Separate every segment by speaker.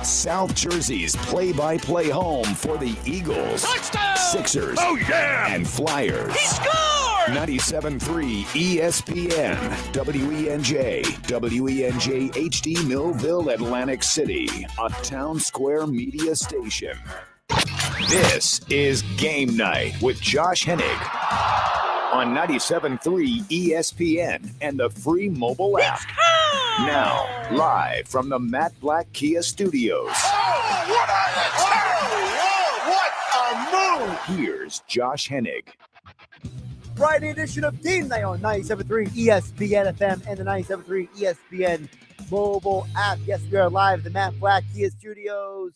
Speaker 1: South Jersey's play-by-play home for the Eagles,
Speaker 2: Touchdown!
Speaker 1: Sixers,
Speaker 2: and
Speaker 1: Flyers.
Speaker 2: He scored!
Speaker 1: 97.3 ESPN, WENJ, WENJ HD Millville, Atlantic City, a Town Square media station. This is Game Night with Josh Hennig on 97.3 ESPN and the free mobile app. Now, live from the Matt Black Kia Studios.
Speaker 3: What a move!
Speaker 1: Here's Josh Hennig.
Speaker 4: Friday edition of Game Night on 97.3 ESPN FM and the 97.3 ESPN mobile app. Yes, we are live at the Matt Black Kia Studios.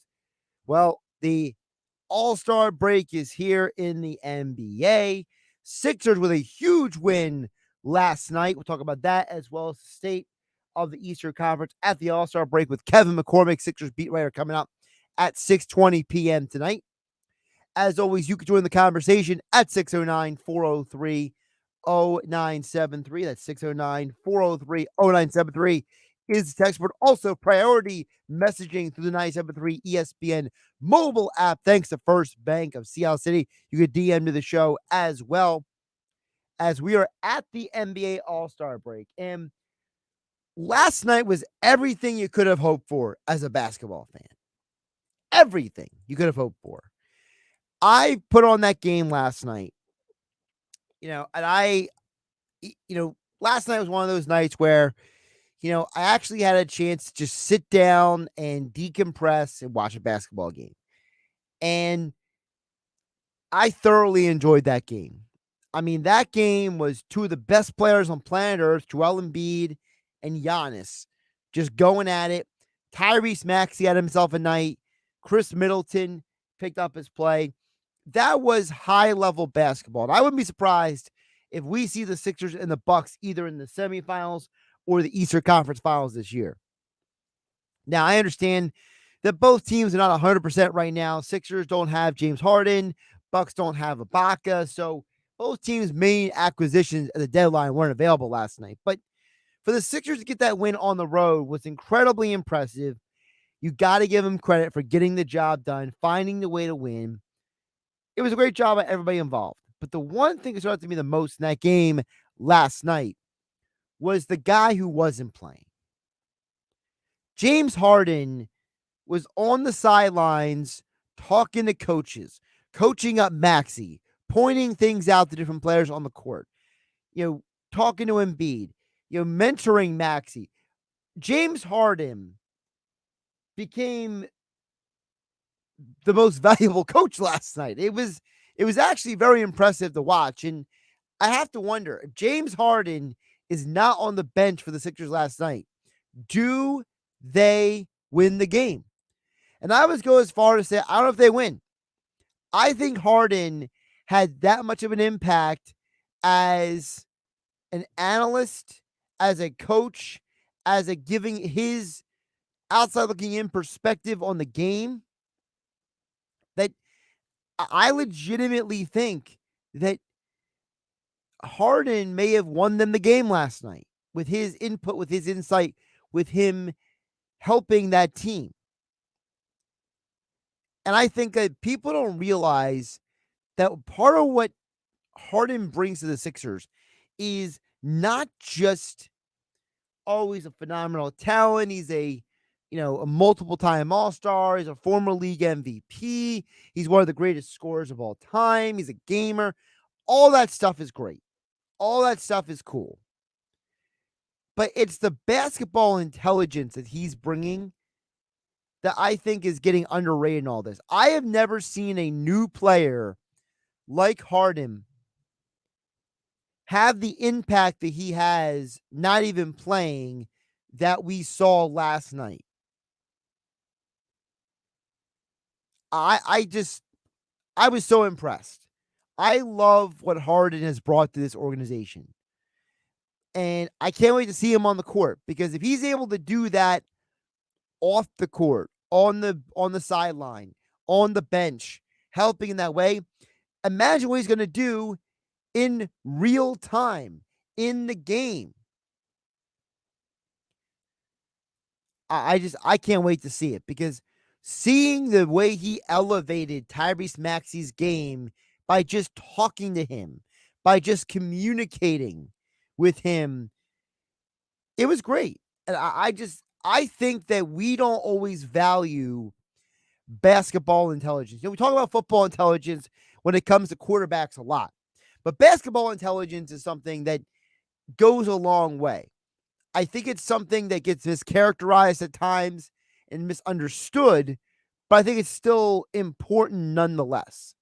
Speaker 4: Well, the All-Star break is here in the NBA. Sixers with a huge win last night. We'll talk about that as well as the state of the Eastern Conference at the All-Star break with Kevin McCormick, Sixers beat writer, coming up at 6:20 p.m. tonight. As always, you can join the conversation at 609-403-0973. That's 609-403-0973 is the text board. Also, priority messaging through the 97.3 ESPN mobile app. Thanks to First Bank of Seattle City. You can DM to the show as well, as we are at the NBA All-Star break. And last night was everything you could have hoped for as a basketball fan. Everything you could have hoped for. I put on that game last night, and last night was one of those nights where, I actually had a chance to just sit down and decompress and watch a basketball game. And I thoroughly enjoyed that game. I mean, that game was two of the best players on planet Earth, Joel Embiid and Giannis, just going at it. Tyrese Maxey had himself a night. Chris Middleton picked up his play. That was high-level basketball. And I wouldn't be surprised if we see the Sixers and the Bucks either in the semifinals or the Eastern Conference Finals this year. Now, I understand that both teams are not 100% right now. Sixers don't have James Harden. Bucks don't have Ibaka. So both teams' main acquisitions at the deadline weren't available last night. But for the Sixers to get that win on the road was incredibly impressive. You got to give them credit for getting the job done, finding the way to win. It was a great job by everybody involved. But the one thing that stood out to me the most in that game last night was the guy who wasn't playing. James Harden was on the sidelines talking to coaches, coaching up Maxey, pointing things out to different players on the court, talking to Embiid, mentoring Maxey. James Harden became the most valuable coach last night. It was actually very impressive to watch. And I have to wonder, if James Harden is not on the bench for the Sixers last night, do they win the game? And I would go as far to say, I don't know if they win. I think Harden had that much of an impact as an analyst, as a coach, as a giving his outside looking in perspective on the game, that I legitimately think that Harden may have won them the game last night with his input, with his insight, with him helping that team. And I think that people don't realize that part of what Harden brings to the Sixers is not just always a phenomenal talent. He's a multiple-time All-Star. He's a former league MVP. He's one of the greatest scorers of all time. He's a gamer. All that stuff is great. All that stuff is cool. But it's the basketball intelligence that he's bringing that I think is getting underrated in all this. I have never seen a new player like Harden have the impact that he has, not even playing, that we saw last night. I was so impressed. I love what Harden has brought to this organization. And I can't wait to see him on the court, because if he's able to do that off the court, on the sideline, on the bench, helping in that way, imagine what he's going to do in real time, in the game. I can't wait to see it, because seeing the way he elevated Tyrese Maxey's game by just talking to him, by just communicating with him, it was great. And I think that we don't always value basketball intelligence. We talk about football intelligence when it comes to quarterbacks a lot, but basketball intelligence is something that goes a long way. I think it's something that gets mischaracterized at times and misunderstood, but I think it's still important nonetheless.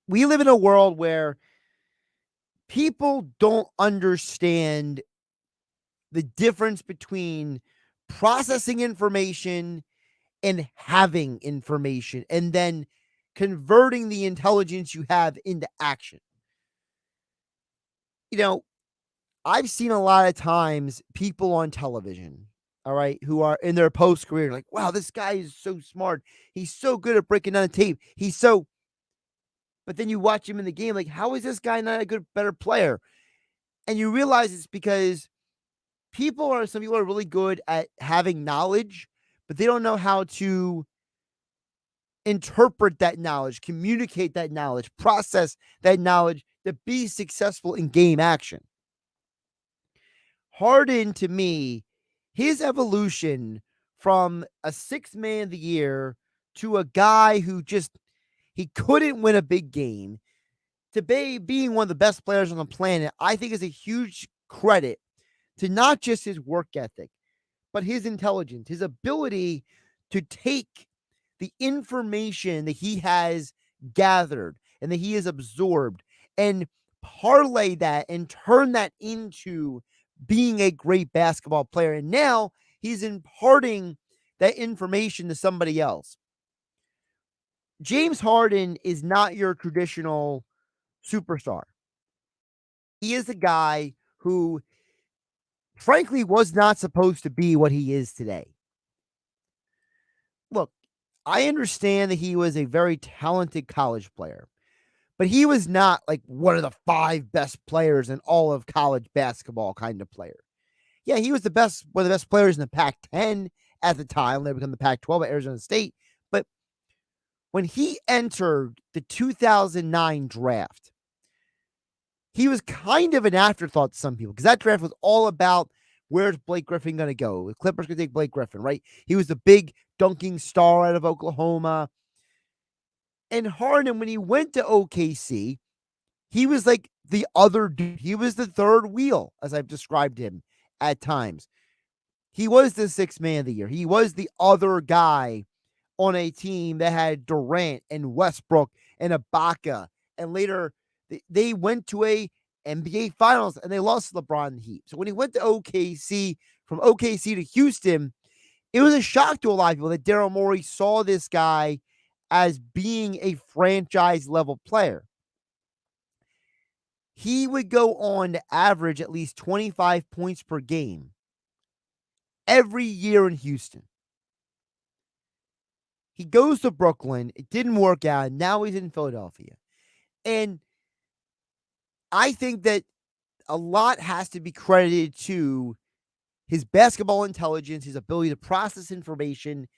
Speaker 4: We live in a world where people don't understand the difference between processing information and having information and then converting the intelligence you have into action. I've seen a lot of times people on television, all right, who are in their post career, like, wow, this guy is so smart. He's so good at breaking down the tape. But then you watch him in the game, like, how is this guy not a better player? And you realize it's because some people are really good at having knowledge, but they don't know how to interpret that knowledge, communicate that knowledge, process that knowledge to be successful in game action. Harden, to me, his evolution from a sixth man of the year to a guy who he couldn't win a big game to being one of the best players on the planet, I think is a huge credit to not just his work ethic, but his intelligence, his ability to take the information that he has gathered and that he has absorbed and parlay that and turn that into being a great basketball player. And now he's imparting that information to somebody else. James Harden is not your traditional superstar. He is a guy who, frankly, was not supposed to be what he is today. Look, I understand that he was a very talented college player, but he was not like one of the 5 best players in all of college basketball kind of player. Yeah, he was one of the best players in the Pac-10 at the time. They become the Pac-12 at Arizona State. But when he entered the 2009 draft, he was kind of an afterthought to some people because that draft was all about where's Blake Griffin going to go? The Clippers could take Blake Griffin, right? He was the big dunking star out of Oklahoma. And Harden, when he went to OKC, he was like the other dude. He was the third wheel, as I've described him at times. He was the 6th man of the year. He was the other guy on a team that had Durant and Westbrook and Ibaka. And later, they went to a NBA Finals and they lost LeBron and Heat. So when he went to OKC, from OKC to Houston, it was a shock to a lot of people that Daryl Morey saw this guy as being a franchise level player. He would go on to average at least 25 points per game every year in Houston. He goes to Brooklyn. It didn't work out. Now he's in Philadelphia. And I think that a lot has to be credited to his basketball intelligence, his ability to process information.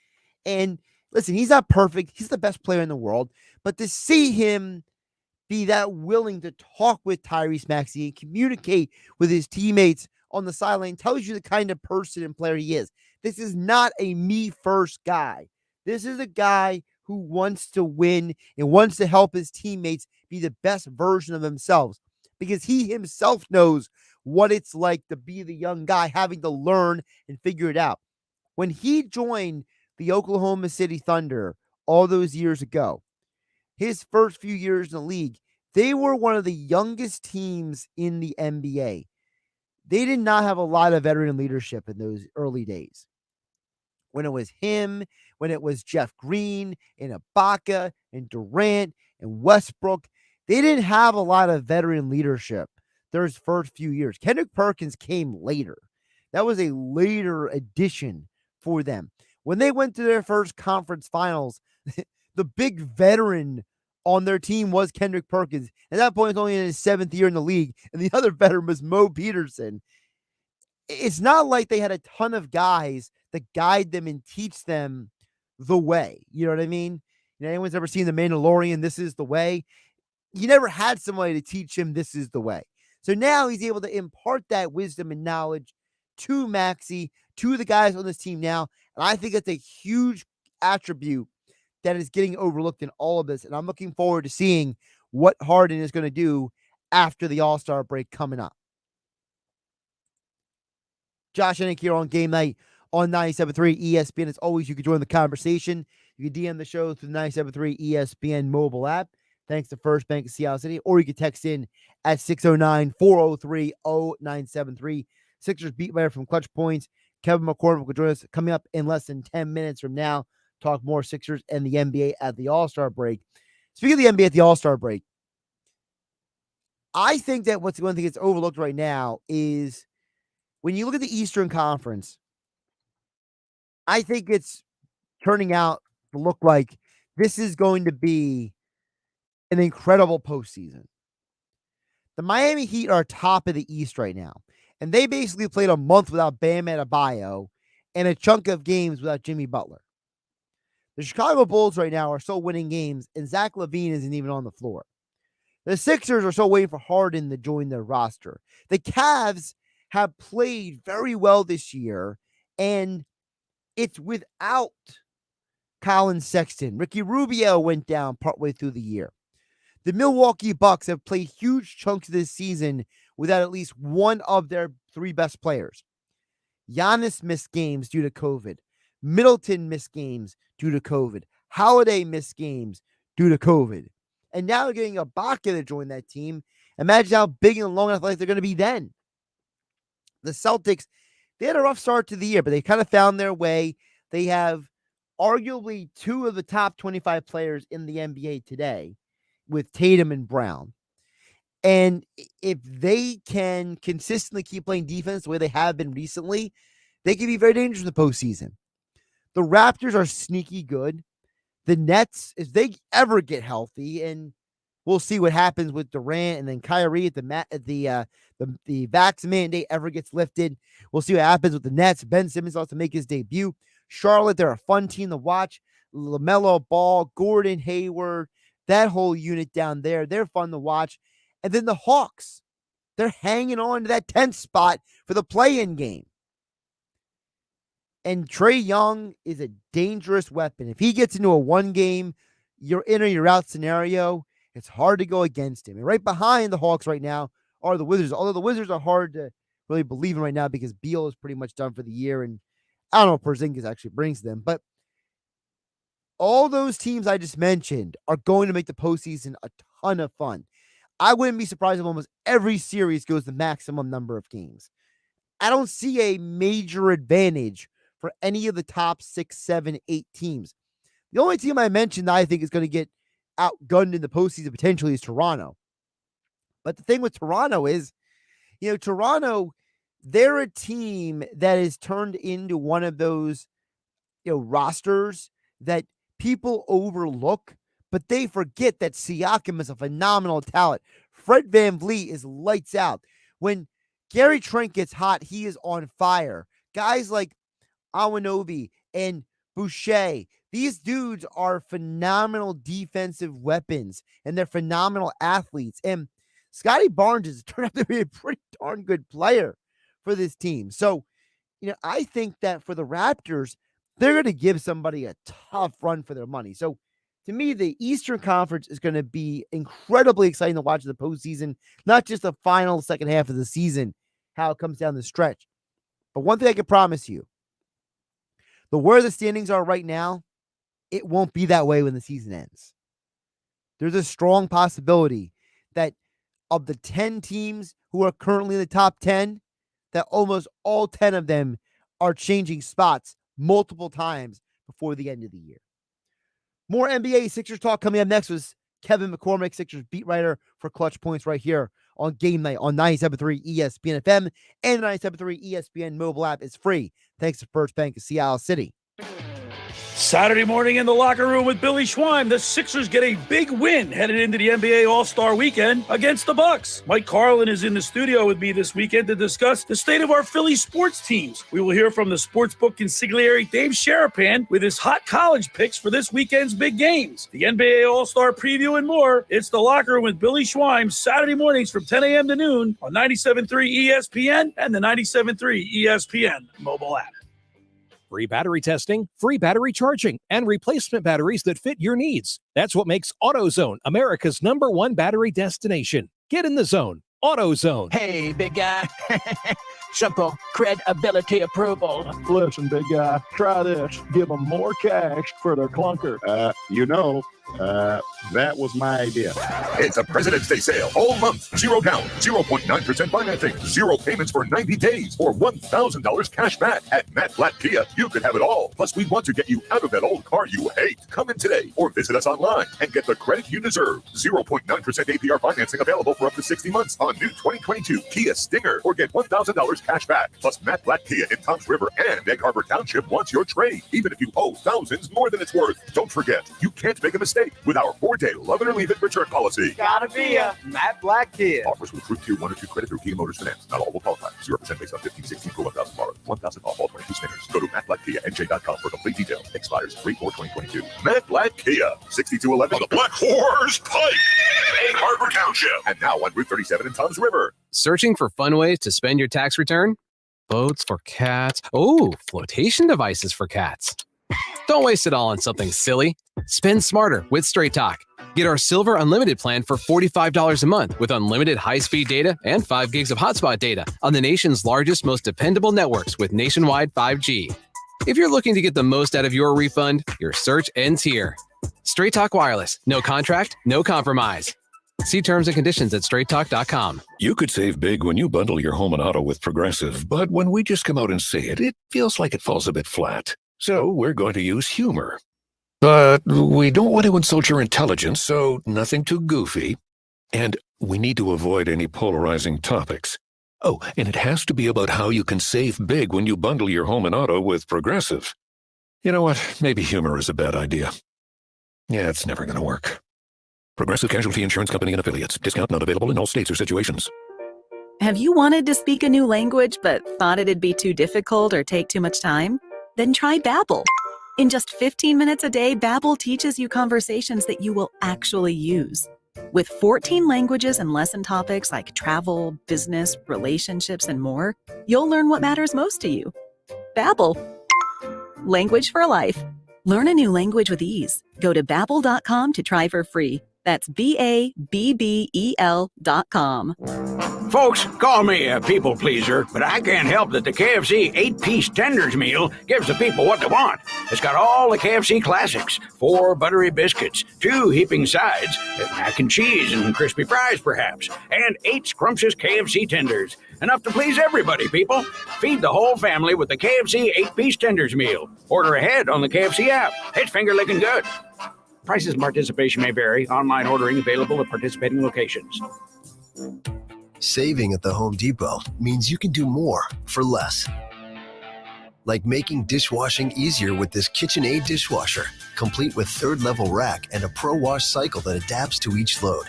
Speaker 4: And listen, he's not perfect. He's the best player in the world. But to see him be that willing to talk with Tyrese Maxey and communicate with his teammates on the sideline tells you the kind of person and player he is. This is not a me first guy. This is a guy who wants to win and wants to help his teammates be the best version of themselves because he himself knows what it's like to be the young guy having to learn and figure it out. When he joined the Oklahoma City Thunder all those years ago, his first few years in the league, they were one of the youngest teams in the NBA. They did not have a lot of veteran leadership in those early days. When it was him, when it was Jeff Green and Ibaka and Durant and Westbrook, they didn't have a lot of veteran leadership those first few years. Kendrick Perkins came later. That was a later addition for them. When they went to their first conference finals, the big veteran on their team was Kendrick Perkins. At that point, he was only in his 7th year in the league, and the other veteran was Mo Peterson. it's not like they had a ton of guys that guide them and teach them the way. You know what I mean? Anyone's ever seen The Mandalorian, This Is the Way? He never had somebody to teach him this is the way. So now he's able to impart that wisdom and knowledge to Maxey, to the guys on this team now. And I think it's a huge attribute that is getting overlooked in all of this. And I'm looking forward to seeing what Harden is going to do after the All-Star break coming up. Josh Hennig here on Game Night on 97.3 ESPN. As always, you can join the conversation. You can DM the show through the 97.3 ESPN mobile app. Thanks to First Bank of Seattle City. Or you can text in at 609-403-0973. Sixers beat writer from Clutch Points, Kevin McCormick will join us coming up in less than 10 minutes from now. Talk more Sixers and the NBA at the All-Star break. Speaking of the NBA at the All-Star break, I think that what's one thing that's overlooked right now is when you look at the Eastern Conference, I think it's turning out to look like this is going to be an incredible postseason. The Miami Heat are top of the East right now, and they basically played a month without Bam Adebayo and a chunk of games without Jimmy Butler. The Chicago Bulls right now are still winning games, and Zach LaVine isn't even on the floor. The Sixers are still waiting for Harden to join their roster. The Cavs have played very well this year, and it's without Colin Sexton. Ricky Rubio went down partway through the year. The Milwaukee Bucks have played huge chunks of this season without at least one of their three best players. Giannis missed games due to COVID. Middleton missed games due to COVID. Holiday missed games due to COVID. And now they're getting Ibaka to join that team. Imagine how big and long athletic they're going to be then. The Celtics, they had a rough start to the year, but they kind of found their way. They have arguably two of the top 25 players in the NBA today with Tatum and Brown. And if they can consistently keep playing defense the way they have been recently, they can be very dangerous in the postseason. The Raptors are sneaky good. The Nets, if they ever get healthy, and we'll see what happens with Durant and then Kyrie at the vax mandate ever gets lifted. We'll see what happens with the Nets. Ben Simmons also make his debut. Charlotte, they're a fun team to watch. LaMelo Ball, Gordon Hayward, that whole unit down there, they're fun to watch. And then the Hawks, they're hanging on to that 10th spot for the play-in game. And Trae Young is a dangerous weapon. If he gets into a one-game, you're in or you're out scenario, it's hard to go against him. And right behind the Hawks right now are the Wizards, although the Wizards are hard to really believe in right now because Beal is pretty much done for the year, and I don't know if Porzingis actually brings them. But all those teams I just mentioned are going to make the postseason a ton of fun. I wouldn't be surprised if almost every series goes the maximum number of games. I don't see a major advantage for any of the top 6, 7, 8 teams. The only team I mentioned that I think is going to get outgunned in the postseason potentially is Toronto. But the thing with Toronto is, Toronto, they're a team that is turned into one of those, rosters that people overlook, but they forget that Siakam is a phenomenal talent. Fred VanVleet is lights out. When Gary Trent gets hot, he is on fire. Guys like Anunoby and Boucher, these dudes are phenomenal defensive weapons, and they're phenomenal athletes. And Scotty Barnes has turned out to be a pretty darn good player for this team. So, I think that for the Raptors, they're going to give somebody a tough run for their money. So, to me, the Eastern Conference is going to be incredibly exciting to watch in the postseason, not just the final second half of the season, how it comes down the stretch. But one thing I can promise you, where the standings are right now, it won't be that way when the season ends. There's a strong possibility that of the 10 teams who are currently in the top 10, that almost all 10 of them are changing spots multiple times before the end of the year. More NBA Sixers talk coming up next with Kevin McCormick, Sixers beat writer for Clutch Points right here on Game Night on 97.3 ESPN FM, and the 97.3 ESPN mobile app is free thanks to First Bank of Seattle City.
Speaker 2: Saturday morning in the locker room with Billy Schwein, the Sixers get a big win headed into the NBA All-Star Weekend against the Bucks. Mike Carlin is in the studio with me this weekend to discuss the state of our Philly sports teams. We will hear from the sportsbook consigliere Dave Sharapan with his hot college picks for this weekend's big games. The NBA All-Star preview and more. It's the locker room with Billy Schwein, Saturday mornings from 10 a.m. to noon on 97.3 ESPN and the 97.3 ESPN mobile app.
Speaker 5: Free battery testing, free battery charging, and replacement batteries that fit your needs. That's what makes AutoZone America's #1 battery destination. Get in the zone. AutoZone.
Speaker 6: Hey, big guy. Simple credibility approval.
Speaker 7: Listen, big guy, try this. Give them more cash for their clunker. That was my idea.
Speaker 8: It's a President's Day sale all month. 0 down, 0.9% financing, 0 payments for 90 days, or $1,000 cash back. At Matt Blatt Kia, you could have it all. Plus, we want to get you out of that old car you hate. Come in today or visit us online and get the credit you deserve. 0.9% APR financing available for up to 60 months on new 2022 Kia Stinger, or get $1,000 cash back. Plus, Matt Blatt Kia in Toms River and Egg Harbor Township wants your trade, even if you owe thousands more than it's worth. Don't forget, you can't make a mistake with our 4-day love it or leave it return policy.
Speaker 3: Gotta be a Matt Black Kia.
Speaker 8: Offers with approved Tier 1 or 2 credit through Kia Motors Finance. Not all will qualify. 0% based on 1516 for 1,000 borrowed. 1,000 off all 22 Stingers. Go to mattblackkianj.com for complete detail. Expires 3/4/2022. Matt Black Kia. 6211 on the Black Horse Pike. Egg Harbor Township. And now on Route 37 in Toms River.
Speaker 9: Searching for fun ways to spend your tax return? Boats for cats. Oh, flotation devices for cats. Don't waste it all on something silly. Spend smarter with Straight Talk. Get our Silver Unlimited plan for $45 a month with unlimited high-speed data and 5 gigs of hotspot data on the nation's largest, most dependable networks with nationwide 5G. If you're looking to get the most out of your refund, your search ends here. Straight Talk Wireless. No contract, no compromise. See terms and conditions at straighttalk.com.
Speaker 10: You could save big when you bundle your home and auto with Progressive, but when we just come out and say it, it feels like it falls a bit flat. So we're going to use humor. But we don't want to insult your intelligence, so nothing too goofy. And we need to avoid any polarizing topics. Oh, and it has to be about how you can save big when you bundle your home and auto with Progressive. You know what? Maybe humor is a bad idea. Yeah, it's never going to work. Progressive Casualty Insurance Company and Affiliates. Discount not available in all states or situations.
Speaker 11: Have you wanted to speak a new language but thought it'd be too difficult or take too much time? Then try Babbel. In just 15 minutes a day, Babbel teaches you conversations that you will actually use. With 14 languages and lesson topics like travel, business, relationships, and more, you'll learn what matters most to you. Babbel. Language for life. Learn a new language with ease. Go to Babbel.com to try for free. That's BABBEL.com.
Speaker 12: Folks, call me a people pleaser, but I can't help that the KFC 8-piece tenders meal gives the people what they want. It's got all the KFC classics, 4 buttery biscuits, 2 heaping sides, mac and cheese and crispy fries perhaps, and 8 scrumptious KFC tenders. Enough to please everybody, people. Feed the whole family with the KFC 8-piece tenders meal. Order ahead on the KFC app. It's finger-licking good. Prices and participation may vary. Online ordering available at participating locations.
Speaker 13: Saving at the Home Depot means you can do more for less. Like making dishwashing easier with this KitchenAid dishwasher, complete with 3rd-level rack and a Pro Wash cycle that adapts to each load.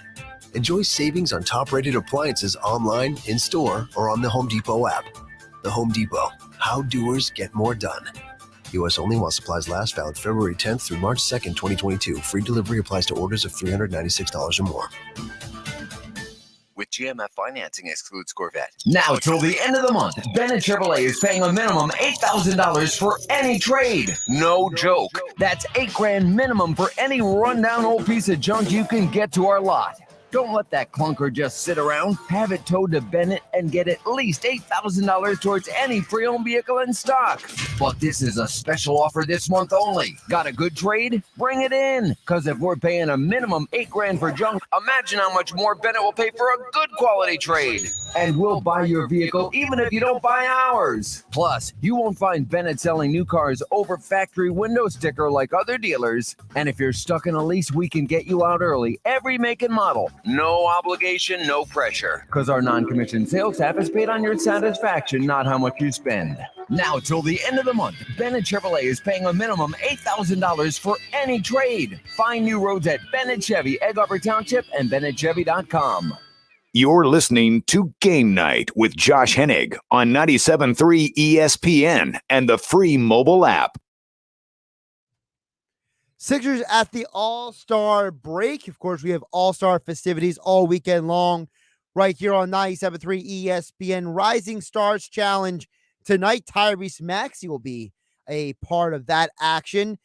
Speaker 13: Enjoy savings on top-rated appliances online, in-store, or on the Home Depot app. The Home Depot. How doers get more done. U.S. only while supplies last. Valid February 10th through March 2nd, 2022. Free delivery applies to orders of $396 or more.
Speaker 14: With GMF financing excludes Corvette.
Speaker 15: Now till the end of the month, Bennett Chevrolet is paying a minimum $8,000 for any trade.
Speaker 14: No joke.
Speaker 15: That's $8,000 minimum for any rundown old piece of junk you can get to our lot. Don't let that clunker just sit around. Have it towed to Bennett and get at least $8,000 towards any pre-owned vehicle in stock. But this is a special offer this month only. Got a good trade? Bring it in. Because if we're paying a minimum $8,000 for junk, imagine how much more Bennett will pay for a good quality trade. And we'll buy your vehicle even if you don't buy ours. Plus, you won't find Bennett selling new cars over factory window sticker like other dealers. And if you're stuck in a lease, we can get you out early. Every make and model.
Speaker 14: No obligation, no pressure.
Speaker 15: Because our non-commissioned sales staff is paid on your satisfaction, not how much you spend. Now till the end of the month, Bennett Chevrolet is paying a minimum $8,000 for any trade. Find new roads at Bennett Chevy, Egg Harbor Township, and BennettChevy.com.
Speaker 1: You're listening to Game Night with Josh Hennig on 97.3 ESPN and the free mobile app.
Speaker 4: Sixers at the All-Star break. Of course, we have All-Star festivities all weekend long right here on 97.3 ESPN. Rising Stars Challenge tonight. Tyrese Maxey will be a part of that action.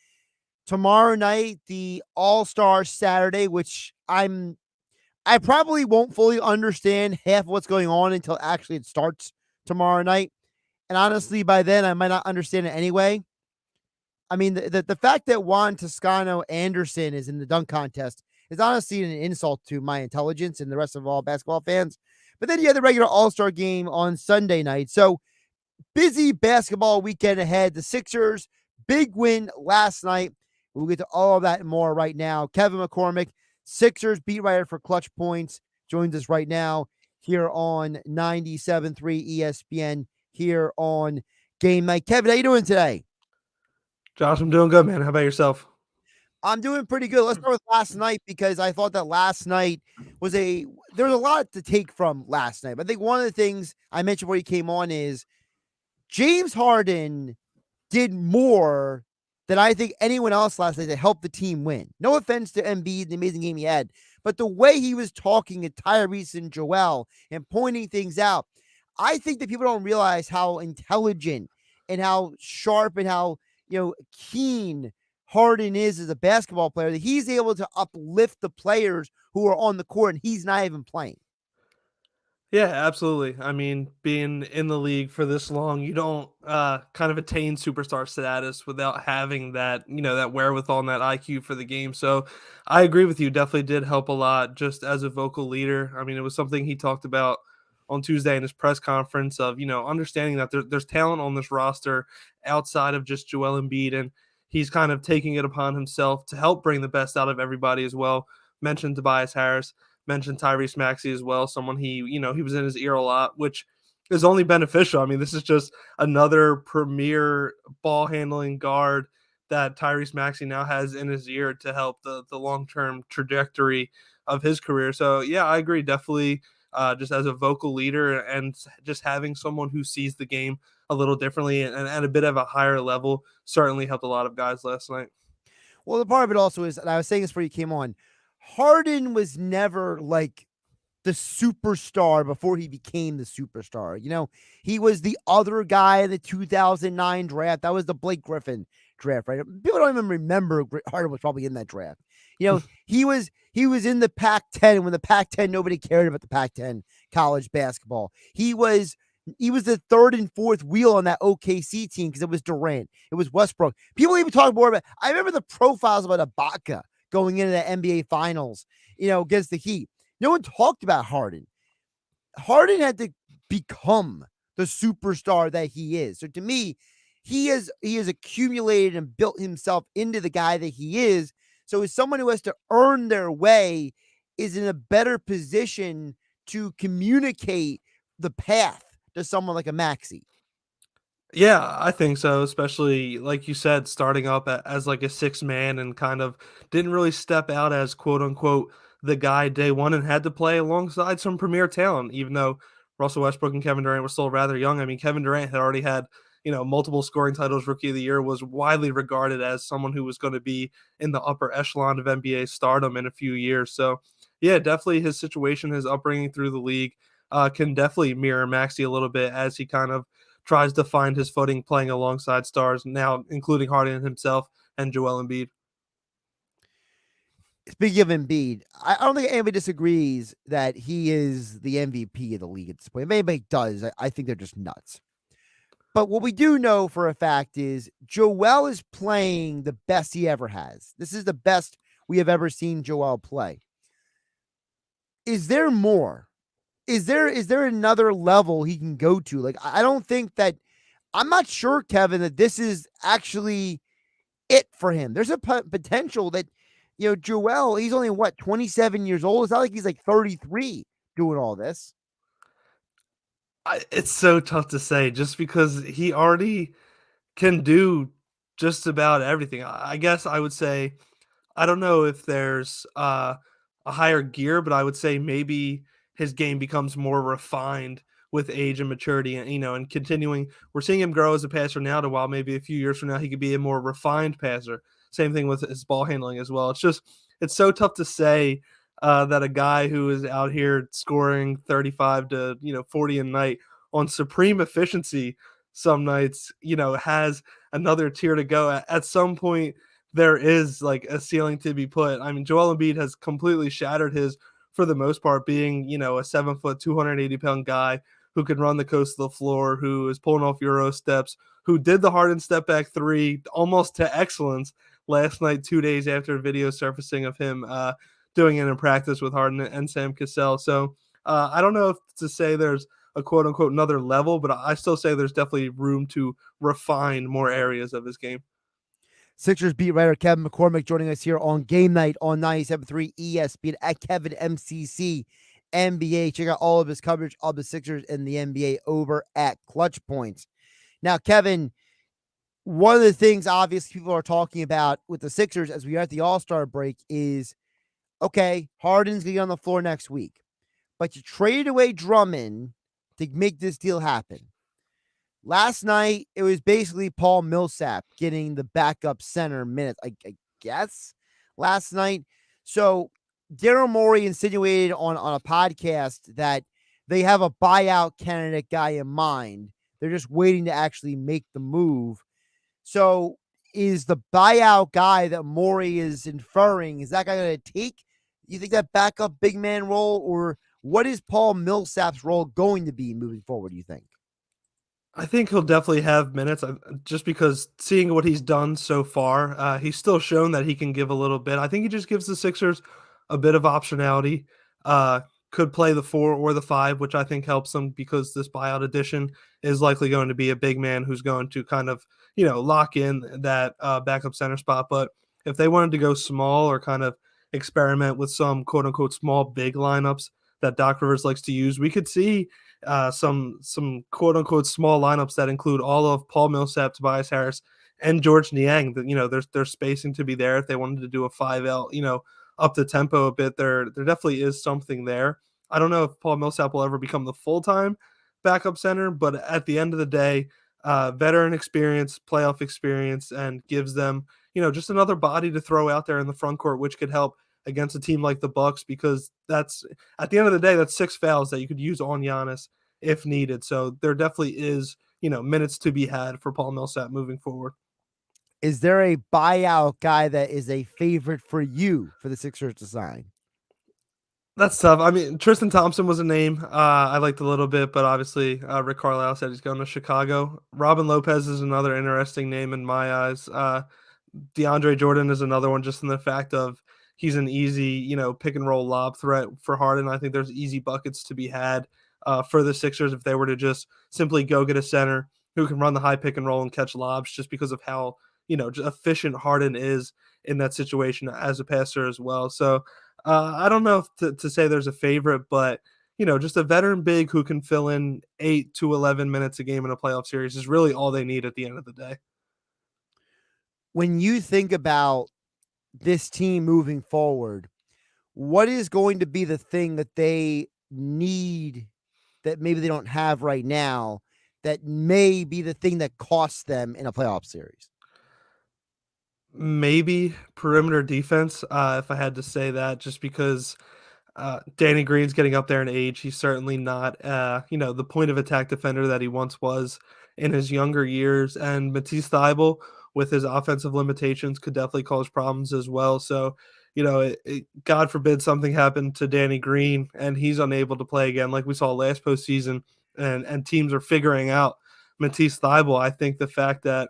Speaker 4: Tomorrow night, the All-Star Saturday, which I probably won't fully understand half of what's going on until actually it starts tomorrow night. And honestly, by then, I might not understand it anyway. I mean, the fact that Juan Toscano Anderson is in the dunk contest is honestly an insult to my intelligence and the rest of all basketball fans. But then you have the regular All-Star game on Sunday night. So busy basketball weekend ahead. The Sixers, big win last night. We'll get to all of that and more right now. Kevin McCormick, Sixers beat writer for Clutch Points, joins us right now here on 97.3 ESPN here on Game Night. Kevin, how you doing today?
Speaker 16: Josh, I'm doing good, man. How about yourself?
Speaker 4: I'm doing pretty good. Let's start with last night because I thought that last night was there was a lot to take from last night. But I think one of the things I mentioned before you came on is James Harden did more than I think anyone else last night to help the team win. No offense to Embiid, the amazing game he had, but the way he was talking to Tyrese and Joel and pointing things out, I think that people don't realize how intelligent and how sharp and how keen Harden is as a basketball player, that he's able to uplift the players who are on the court and he's not even playing.
Speaker 16: Yeah, absolutely. I mean, being in the league for this long, you don't kind of attain superstar status without having that, that wherewithal and that IQ for the game. So I agree with you. Definitely did help a lot just as a vocal leader. I mean, it was something he talked about on Tuesday in his press conference of, understanding that there's talent on this roster outside of just Joel Embiid, and he's kind of taking it upon himself to help bring the best out of everybody as well. Mentioned Tobias Harris, mentioned Tyrese Maxey as well, someone he was in his ear a lot, which is only beneficial. I mean, this is just another premier ball handling guard that Tyrese Maxey now has in his ear to help the long-term trajectory of his career. So yeah, I agree. Definitely just as a vocal leader and just having someone who sees the game a little differently and at a bit of a higher level certainly helped a lot of guys last night.
Speaker 4: Well, the part of it also is, and I was saying this before you came on, Harden was never like the superstar before he became the superstar. He was the other guy in the 2009 draft. That was the Blake Griffin draft, right? People don't even remember Harden was probably in that draft. He was in the Pac-10 when the Pac-10, nobody cared about the Pac-10 college basketball. He was the third and fourth wheel on that OKC team because it was Durant. It was Westbrook. People even talk more about, I remember the profiles about Ibaka going into the NBA finals, against the Heat. No one talked about Harden. Harden had to become the superstar that he is. So to me, he has accumulated and built himself into the guy that he is. So as someone who has to earn their way is in a better position to communicate the path to someone like a Maxey.
Speaker 16: Yeah, I think so, especially like you said, starting up as like a sixth man and kind of didn't really step out as quote unquote the guy day one and had to play alongside some premier talent, even though Russell Westbrook and Kevin Durant were still rather young. I mean, Kevin Durant had already had, multiple scoring titles, Rookie of the Year, was widely regarded as someone who was going to be in the upper echelon of NBA stardom in a few years. So yeah, definitely his situation, his upbringing through the league can definitely mirror Maxey a little bit as he kind of tries to find his footing playing alongside stars now, including Harden himself and Joel Embiid.
Speaker 4: Speaking of Embiid, I don't think anybody disagrees that he is the MVP of the league at this point. If anybody does, I think they're just nuts. But what we do know for a fact is Joel is playing the best he ever has. This is the best we have ever seen Joel play. Is there more? Is there another level he can go to? Like, I don't think that, I'm not sure, Kevin, that this is actually it for him. There's a potential that, Joel, he's only 27 years old. It's not like he's like 33 doing all this.
Speaker 16: It's so tough to say just because he already can do just about everything. I guess I would say I don't know if there's a higher gear, but I would say maybe his game becomes more refined with age and maturity, and and continuing. We're seeing him grow as a passer now to while maybe a few years from now he could be a more refined passer. Same thing with his ball handling as well. It's so tough to say that a guy who is out here scoring 35 to 40 a night on supreme efficiency some nights has another tier to go. At some point there is like a ceiling to be put. I mean, Joel Embiid has completely shattered his for the most part, being a 7 foot, 280-pound guy who can run the coast of the floor, who is pulling off Euro steps, who did the Harden step back three almost to excellence last night, 2 days after video surfacing of him doing it in practice with Harden and Sam Cassell. So I don't know if to say there's a quote unquote another level, but I still say there's definitely room to refine more areas of his game.
Speaker 4: Sixers beat writer Kevin McCormick joining us here on Game Night on 97.3 ESPN at Kevin MCC NBA. Check out all of his coverage of the Sixers and the NBA over at Clutch Points. Now, Kevin, one of the things obviously people are talking about with the Sixers as we are at the All-Star break is, okay, Harden's going to be on the floor next week, but you traded away Drummond to make this deal happen. Last night, it was basically Paul Millsap getting the backup center minutes, I guess, last night. So Daryl Morey insinuated on a podcast that they have a buyout candidate guy in mind. They're just waiting to actually make the move. So is the buyout guy that Morey is inferring, is that guy going to take, you think, that backup big man role? Or what is Paul Millsap's role going to be moving forward, do you think?
Speaker 16: I think he'll definitely have minutes just because seeing what he's done so far, he's still shown that he can give a little bit. I think he just gives the Sixers a bit of optionality. Could play the 4 or the 5, which I think helps them because this buyout addition is likely going to be a big man who's going to kind of, lock in that backup center spot. But if they wanted to go small or kind of experiment with some quote unquote small big lineups that Doc Rivers likes to use, we could see some quote unquote small lineups that include all of Paul Millsap, Tobias Harris, and George Niang. That there's spacing to be there if they wanted to do a 5L, up the tempo a bit. There definitely is something there. I don't know if Paul Millsap will ever become the full-time backup center, but at the end of the day, veteran experience, playoff experience, and gives them, just another body to throw out there in the front court, which could help against a team like the Bucks, because that's, at the end of the day, that's 6 fouls that you could use on Giannis if needed. So there definitely is, minutes to be had for Paul Millsap moving forward.
Speaker 4: Is there a buyout guy that is a favorite for you for the Sixers to sign?
Speaker 16: That's tough. I mean, Tristan Thompson was a name I liked a little bit, but obviously Rick Carlisle said he's going to Chicago. Robin Lopez is another interesting name in my eyes. DeAndre Jordan is another one, just in the fact of he's an easy, pick and roll lob threat for Harden. I think there's easy buckets to be had for the Sixers if they were to just simply go get a center who can run the high pick and roll and catch lobs, just because of how, just efficient Harden is in that situation as a passer as well. So I don't know if to say there's a favorite, but, just a veteran big who can fill in 8 to 11 minutes a game in a playoff series is really all they need at the end of the day.
Speaker 4: When you think about this team moving forward, what is going to be the thing that they need that maybe they don't have right now that may be the thing that costs them in a playoff series?
Speaker 16: Maybe perimeter defense, if I had to say that, just because Danny Green's getting up there in age. He's certainly not, the point of attack defender that he once was in his younger years. And Matisse Thybulle, with his offensive limitations, could definitely cause problems as well. So, God forbid something happened to Danny Green and he's unable to play again, like we saw last postseason, and teams are figuring out Matisse Thybulle. I think the fact that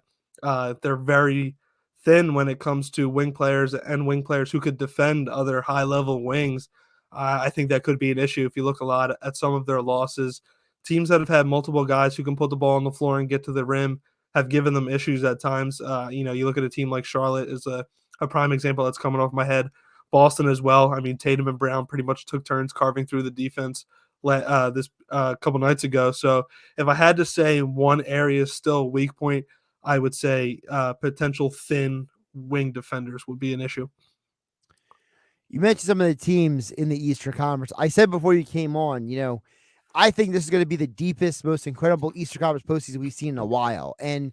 Speaker 16: they're very thin when it comes to wing players and wing players who could defend other high-level wings, I think that could be an issue. If you look a lot at some of their losses, teams that have had multiple guys who can put the ball on the floor and get to the rim have given them issues at times. You look at a team like Charlotte is a prime example that's coming off my head. Boston as well. I mean, Tatum and Brown pretty much took turns carving through the defense this couple nights ago. So if I had to say one area is still a weak point, I would say potential thin wing defenders would be an issue.
Speaker 4: You mentioned some of the teams in the Eastern Conference. I said before you came on, I think this is going to be the deepest, most incredible Eastern Conference postseason we've seen in a while. And,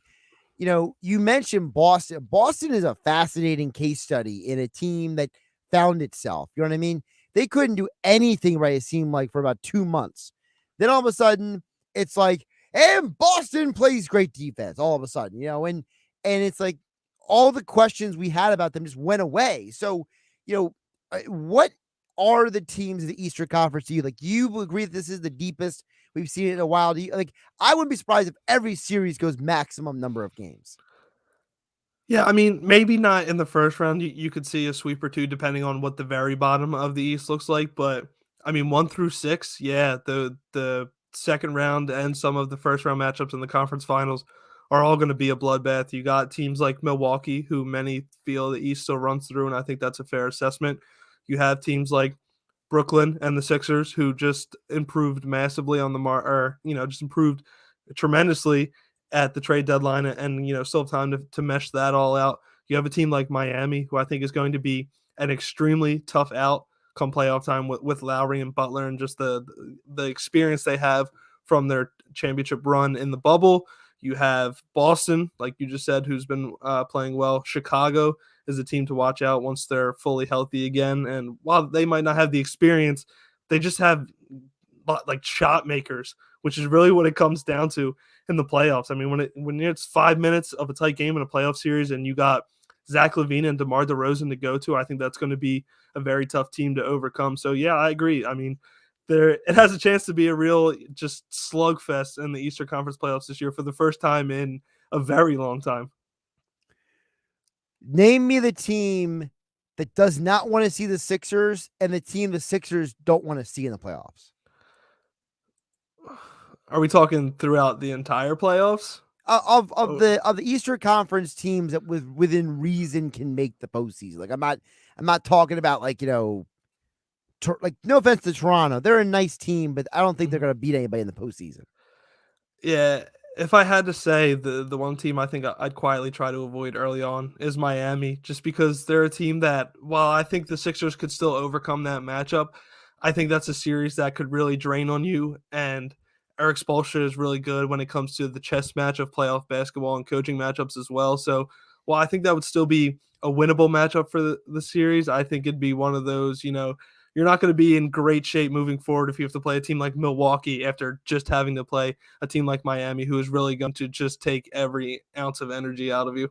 Speaker 4: you mentioned Boston. Boston is a fascinating case study in a team that found itself. You know what I mean? They couldn't do anything right, it seemed like, for about 2 months. Then all of a sudden, it's like, and Boston plays great defense all of a sudden, and it's like all the questions we had about them just went away. So, what are the teams of the Eastern Conference to you? Like, do you agree that this is the deepest we've seen it in a while? I wouldn't be surprised if every series goes maximum number of games.
Speaker 16: Yeah, I mean, maybe not in the first round. You could see a sweep or two depending on what the very bottom of the East looks like. But I mean, 1 through 6, yeah, the second round and some of the first round matchups in the conference finals are all going to be a bloodbath. You got teams like Milwaukee, who many feel the East still runs through, and I think that's a fair assessment. You have teams like Brooklyn and the Sixers, who just improved massively on the just improved tremendously at the trade deadline, and still have time to mesh that all out. You have a team like Miami, who I think is going to be an extremely tough out come playoff time with Lowry and Butler, and just the experience they have from their championship run in the bubble. You have Boston, like you just said, who's been playing well. Chicago is a team to watch out once they're fully healthy again. And while they might not have the experience, they just have like shot makers, which is really what it comes down to in the playoffs. I mean, when it's 5 minutes of a tight game in a playoff series and you got Zach LaVine and DeMar DeRozan to go to, I think that's going to be a very tough team to overcome. So yeah, I agree. I mean, it has a chance to be a real just slugfest in the Eastern Conference playoffs this year for the first time in a very long time.
Speaker 4: Name me the team that does not want to see the Sixers and the team the Sixers don't want to see in the playoffs.
Speaker 16: Are we talking throughout the entire playoffs?
Speaker 4: Of the Eastern Conference teams that within reason can make the postseason. Like I'm not talking about no offense to Toronto, they're a nice team, but I don't think they're going to beat anybody in the postseason.
Speaker 16: Yeah, if I had to say the one team I think I'd quietly try to avoid early on is Miami, just because they're a team that, while I think the Sixers could still overcome that matchup, I think that's a series that could really drain on you. And Eric Spoelstra is really good when it comes to the chess match of playoff basketball and coaching matchups as well. So while I think that would still be a winnable matchup for the series, I think it'd be one of those, you're not going to be in great shape moving forward if you have to play a team like Milwaukee after just having to play a team like Miami, who is really going to just take every ounce of energy out of you.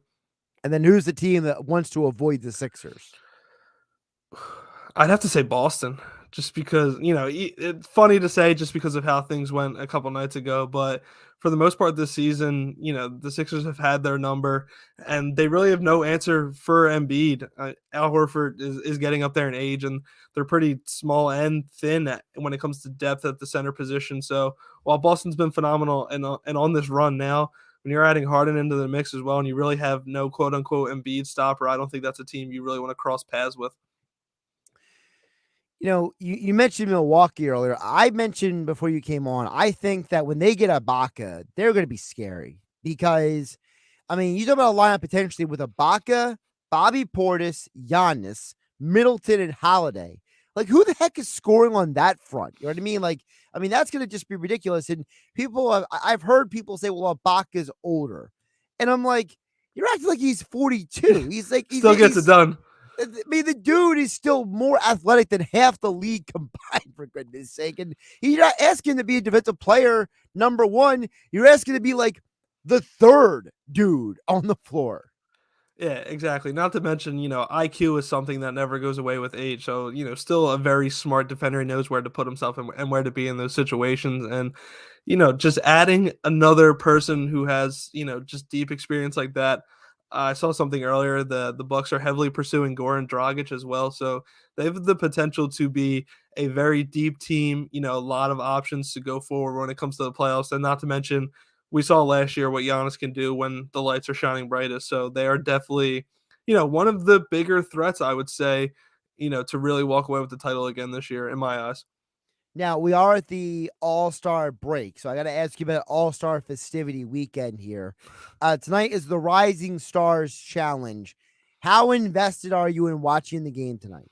Speaker 4: And then who's the team that wants to avoid the Sixers?
Speaker 16: I'd have to say Boston, just because, it's funny to say just because of how things went a couple nights ago, but for the most part this season, the Sixers have had their number, and they really have no answer for Embiid. Al Horford is getting up there in age, and they're pretty small and thin when it comes to depth at the center position. So while Boston's been phenomenal and on this run now, when you're adding Harden into the mix as well, and you really have no quote-unquote Embiid stopper, I don't think that's a team you really want to cross paths with.
Speaker 4: You mentioned Milwaukee earlier. I mentioned before you came on, I think that when they get Ibaka, they're going to be scary because, you talk about a lineup potentially with Ibaka, Bobby Portis, Giannis, Middleton, and Holiday. Like, who the heck is scoring on that front? You know what I mean? That's going to just be ridiculous. And I've heard people say, well, Ibaka's older. And I'm like, you're acting like he's 42. He's like,
Speaker 16: Still gets it done.
Speaker 4: I mean, the dude is still more athletic than half the league combined, for goodness sake. And you're not asking to be a defensive player, number one. You're asking to be like the third dude on the floor.
Speaker 16: Yeah, exactly. Not to mention, IQ is something that never goes away with age. So, still a very smart defender. He knows where to put himself and where to be in those situations. And, just adding another person who has, just deep experience like that. I saw something earlier. The Bucks are heavily pursuing Goran Dragic as well, so they have the potential to be a very deep team. A lot of options to go forward when it comes to the playoffs, and not to mention, we saw last year what Giannis can do when the lights are shining brightest. So they are definitely, one of the bigger threats, I would say, to really walk away with the title again this year, in my eyes.
Speaker 4: Now, we are at the All-Star break, so I got to ask you about All-Star festivity weekend here. Tonight is the Rising Stars Challenge. How invested are you in watching the game tonight?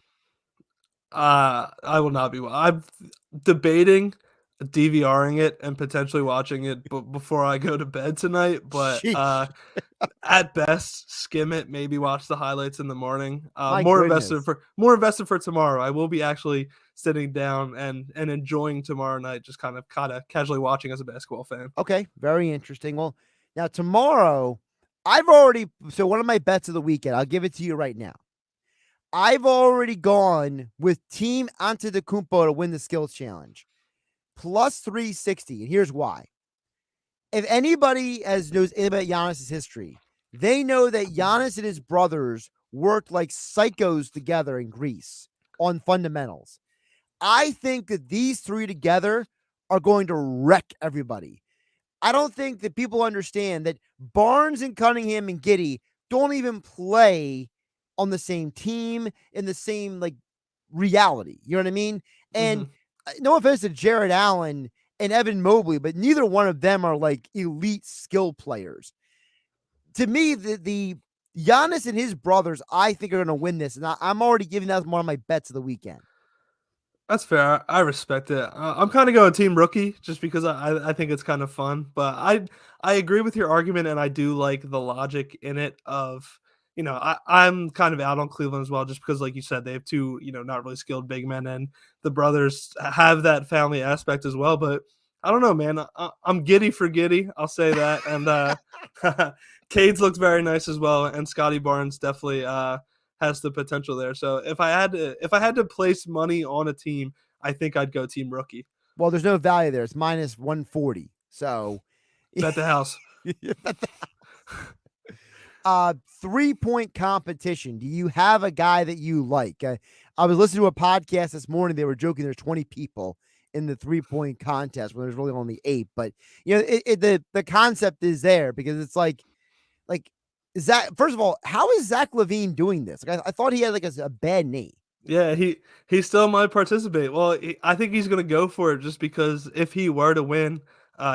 Speaker 16: I will not be. I'm debating DVRing it and potentially watching it before I go to bed tonight. But at best, skim it. Maybe watch the highlights in the morning. More invested for tomorrow. I will be actually sitting down and enjoying tomorrow night. Just kind of casually watching as a basketball fan.
Speaker 4: Okay, very interesting. Well, now tomorrow, so one of my bets of the weekend. I'll give it to you right now. I've already gone with Team Antetokounmpo to win the skills challenge. Plus 360. And here's why. If anybody knows anything about Giannis's history, they know that Giannis and his brothers worked like psychos together in Greece on fundamentals. I think that these three together are going to wreck everybody. I don't think that people understand that Barnes and Cunningham and Giddey don't even play on the same team in the same reality. You know what I mean? And no offense to Jared Allen and Evan Mobley, but neither one of them are elite skill players. To me, the Giannis and his brothers, I think, are going to win this. And I'm already giving that as one of my bets of the weekend.
Speaker 16: That's fair. I respect it. I'm kind of going team rookie just because I think it's kind of fun. But I agree with your argument, and I do like the logic in it of, I'm kind of out on Cleveland as well, just because, like you said, they have two, not really skilled big men, and the brothers have that family aspect as well. But I don't know, man. I'm giddy for Giddey. I'll say that. And Cade's looks very nice as well, and Scotty Barnes definitely has the potential there. So if I had to place money on a team, I think I'd go team rookie.
Speaker 4: Well, there's no value there. It's minus 140. So
Speaker 16: bet the house.
Speaker 4: 3-point competition. Do you have a guy that you like? I was listening to a podcast this morning. They were joking there's 20 people in the 3-point contest when there's really only 8. But the concept is there because it's like Zach. First of all, how is Zach LaVine doing this? I thought he had a bad knee.
Speaker 16: Yeah, he still might participate. Well, I think he's going to go for it just because if he were to win,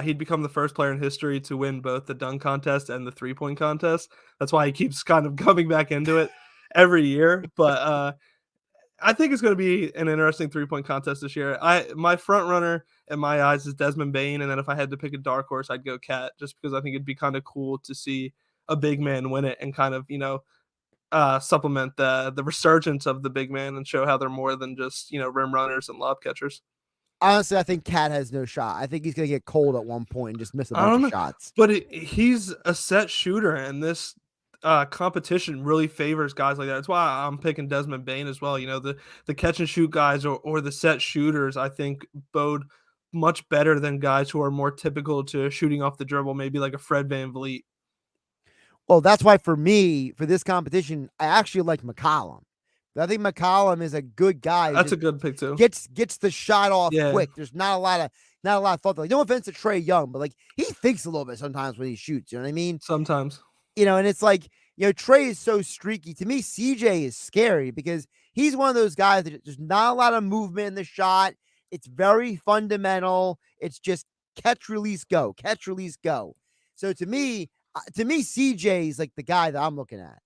Speaker 16: he'd become the first player in history to win both the dunk contest and the 3-point contest. That's why he keeps kind of coming back into it every year. But I think it's going to be an interesting 3-point contest this year. My front runner in my eyes is Desmond Bain, and then if I had to pick a dark horse, I'd go Cat, just because I think it'd be kind of cool to see a big man win it and kind of supplement the resurgence of the big man and show how they're more than just rim runners and lob catchers.
Speaker 4: Honestly, I think Cat has no shot. I think he's going to get cold at one point and just miss a bunch of shots.
Speaker 16: But he's a set shooter, and this competition really favors guys like that. That's why I'm picking Desmond Bain as well. The catch and shoot guys or the set shooters, I think, bode much better than guys who are more typical to shooting off the dribble, maybe like a Fred VanVleet.
Speaker 4: Well, that's why for me, for this competition, I actually like McCollum. I think McCollum is a good guy.
Speaker 16: That's a good pick too.
Speaker 4: Gets the shot off quick. There's not a lot of thought. No offense to Trae Young, but he thinks a little bit sometimes when he shoots. You know what I mean?
Speaker 16: Sometimes.
Speaker 4: And it's Trae is so streaky. To me, CJ is scary because he's one of those guys that there's not a lot of movement in the shot. It's very fundamental. It's just catch, release, go. Catch, release, go. So to me, CJ is the guy that I'm looking at.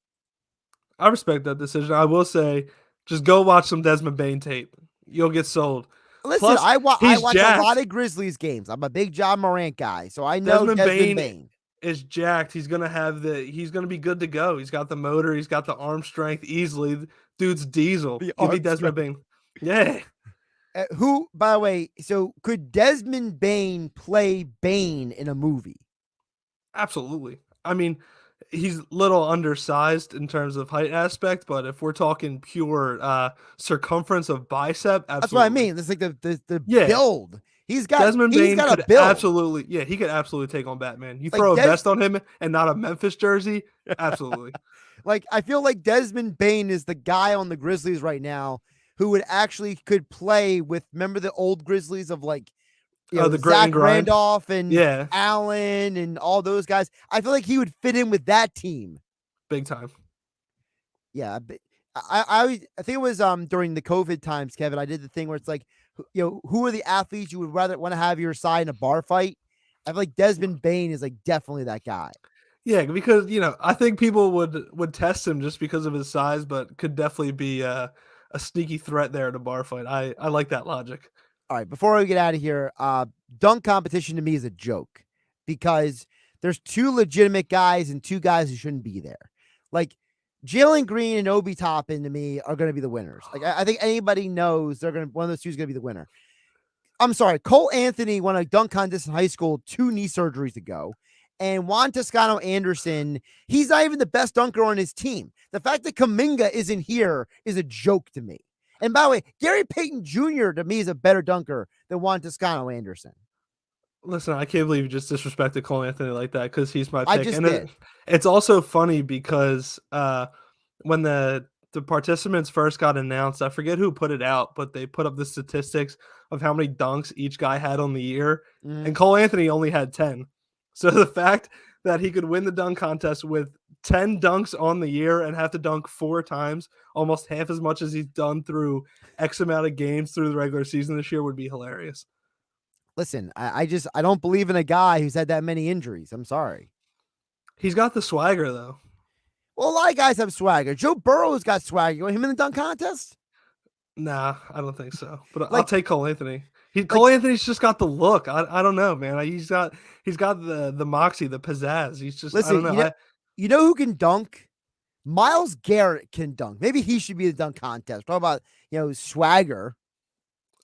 Speaker 16: I respect that decision. I will say, just go watch some Desmond Bain tape. You'll get sold.
Speaker 4: Listen,
Speaker 16: Plus,
Speaker 4: I watch
Speaker 16: jacked.
Speaker 4: a lot of Grizzlies games. I'm a big John Morant guy, so I know Desmond Bain
Speaker 16: is jacked. He's gonna be good to go. He's got the motor. He's got the arm strength easily. Dude's diesel. Give me Desmond Bain. Yeah.
Speaker 4: Who, by the way, so could Desmond Bain play Bane in a movie?
Speaker 16: Absolutely. I mean, he's a little undersized in terms of height aspect, but if we're talking pure circumference of bicep, absolutely.
Speaker 4: That's what I mean. It's the build. He's got
Speaker 16: Desmond Bain
Speaker 4: got
Speaker 16: could absolutely, he could absolutely take on Batman. You throw a vest on him and not a Memphis jersey, absolutely.
Speaker 4: I feel like Desmond Bain is the guy on the Grizzlies right now who would actually could play with. Remember the old Grizzlies of
Speaker 16: the
Speaker 4: Zach Randolph and Allen and all those guys. I feel like he would fit in with that team.
Speaker 16: Big time.
Speaker 4: Yeah. I think it was during the COVID times, Kevin, I did the thing where it's who are the athletes you would rather want to have your side in a bar fight? I feel like Desmond Bain is like definitely that guy.
Speaker 16: Yeah, because I think people would test him just because of his size, but could definitely be a sneaky threat there in a bar fight. I like that logic.
Speaker 4: All right, before we get out of here, dunk competition to me is a joke because there's two legitimate guys and two guys who shouldn't be there. Like Jalen Green and Obi Toppin to me are going to be the winners. Like I think anybody knows one of those two is going to be the winner. I'm sorry, Cole Anthony won a dunk contest in high school 2 knee surgeries ago. And Juan Toscano Anderson, he's not even the best dunker on his team. The fact that Kuminga isn't here is a joke to me. And by the way, Gary Payton Jr. to me is a better dunker than Juan Toscano Anderson.
Speaker 16: Listen, I can't believe you just disrespected Cole Anthony like that because he's my pick.
Speaker 4: I just did.
Speaker 16: It's also funny because when the participants first got announced, I forget who put it out, but they put up the statistics of how many dunks each guy had on the year. And Cole Anthony only had 10. So the fact that he could win the dunk contest with 10 dunks on the year and have to dunk 4 times, almost half as much as he's done through X amount of games through the regular season this year would be hilarious.
Speaker 4: Listen, I don't believe in a guy who's had that many injuries. I'm sorry.
Speaker 16: He's got the swagger, though.
Speaker 4: Well, a lot of guys have swagger. Joe Burrow's got swagger. You want him in the dunk contest?
Speaker 16: Nah, I don't think so. But I'll take Cole Anthony. Cole Anthony's just got the look. I don't know, man. He's got the moxie, the pizzazz. He's just
Speaker 4: listen.
Speaker 16: I don't know.
Speaker 4: You know who can dunk? Myles Garrett can dunk. Maybe he should be the dunk contest. Talk about swagger.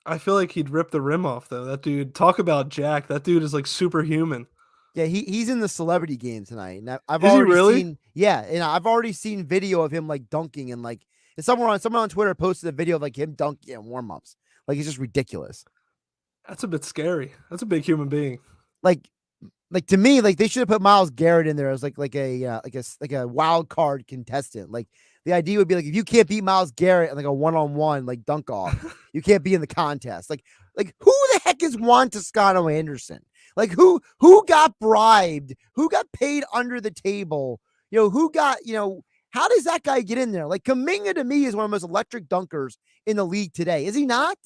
Speaker 16: I feel like he'd rip the rim off though. That dude. Talk about Jack. That dude is like superhuman.
Speaker 4: Yeah, he's in the celebrity game tonight. And I've
Speaker 16: Is
Speaker 4: already
Speaker 16: he really?
Speaker 4: seen. Yeah, and I've already seen video of him like dunking and like someone on Twitter posted a video of like him dunking in warm-ups. Like it's just ridiculous.
Speaker 16: That's a bit scary. That's a big human being.
Speaker 4: Like to me, like they should have put Myles Garrett in there as like a wild card contestant. Like the idea would be like if you can't beat Myles Garrett in like a one-on-one like dunk off, you can't be in the contest. Like who the heck is Juan Toscano Anderson? Like who got bribed? Who got paid under the table? Who got how does that guy get in there? Like Kuminga to me is one of the most electric dunkers in the league today. Is he not?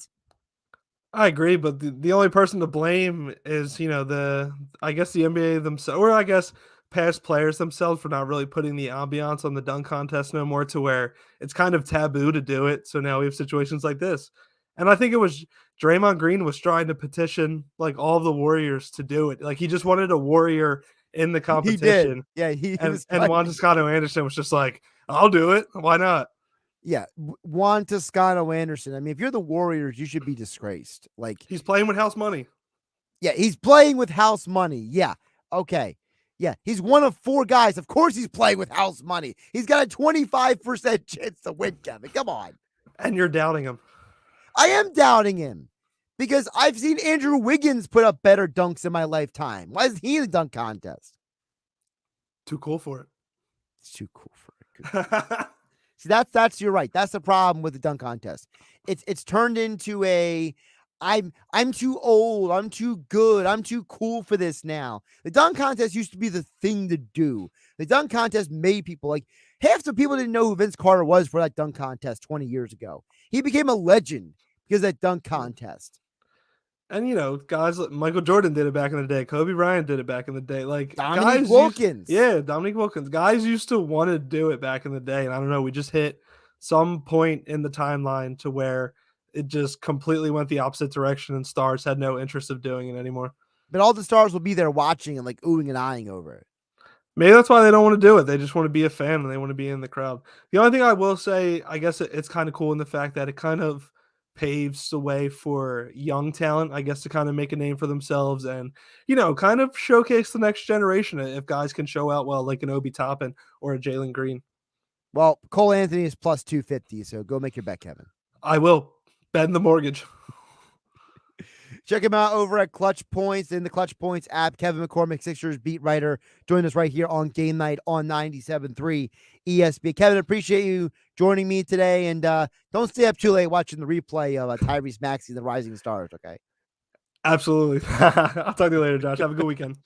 Speaker 16: I agree, but the only person to blame is, the NBA themselves, or I guess past players themselves for not really putting the ambiance on the dunk contest no more to where it's kind of taboo to do it. So now we have situations like this. And I think it was Draymond Green was trying to petition like all of the Warriors to do it. Like he just wanted a Warrior in the competition.
Speaker 4: He did. Yeah,
Speaker 16: and Juan Toscano Anderson was just like, I'll do it. Why not?
Speaker 4: Yeah, Juan Toscano Anderson. I mean, if you're the Warriors, you should be disgraced. Like
Speaker 16: he's playing with house money.
Speaker 4: Yeah, he's playing with house money. Yeah, okay. Yeah, he's one of 4 guys. Of course, he's playing with house money. He's got a 25% chance to win, Kevin. Come on.
Speaker 16: And you're doubting him.
Speaker 4: I am doubting him because I've seen Andrew Wiggins put up better dunks in my lifetime. Why is he in the dunk contest?
Speaker 16: Too cool for it.
Speaker 4: It's too cool for it. See, that's you're right. That's the problem with the dunk contest. It's turned into I'm too old. I'm too good. I'm too cool for this now. The dunk contest used to be the thing to do. The dunk contest made people like half the people didn't know who Vince Carter was for that dunk contest 20 years ago. He became a legend because of that dunk contest.
Speaker 16: And guys like Michael Jordan did it back in the day. Kobe Bryant did it back in the day. Like
Speaker 4: Dominique Wilkins.
Speaker 16: Dominique Wilkins. Guys used to want to do it back in the day. And I don't know, we just hit some point in the timeline to where it just completely went the opposite direction and stars had no interest of doing it anymore.
Speaker 4: But all the stars will be there watching and like oohing and eyeing over it.
Speaker 16: Maybe that's why they don't want to do it. They just want to be a fan and they want to be in the crowd. The only thing I will say, I guess it's kind of cool in the fact that it kind of paves the way for young talent, I guess, to kind of make a name for themselves and, kind of showcase the next generation if guys can show out well, like an Obi Toppin or a Jalen Green.
Speaker 4: Well, Cole Anthony is plus 250, so go make your bet, Kevin.
Speaker 16: I will. Bet in the mortgage.
Speaker 4: Check him out over at Clutch Points in the Clutch Points app. Kevin McCormick, Sixers beat writer, joined us right here on Game Night on 97.3 ESPN. Kevin, appreciate you joining me today, and don't stay up too late watching the replay of Tyrese Maxey and the Rising Stars, okay?
Speaker 16: Absolutely. I'll talk to you later, Josh. Have a good weekend.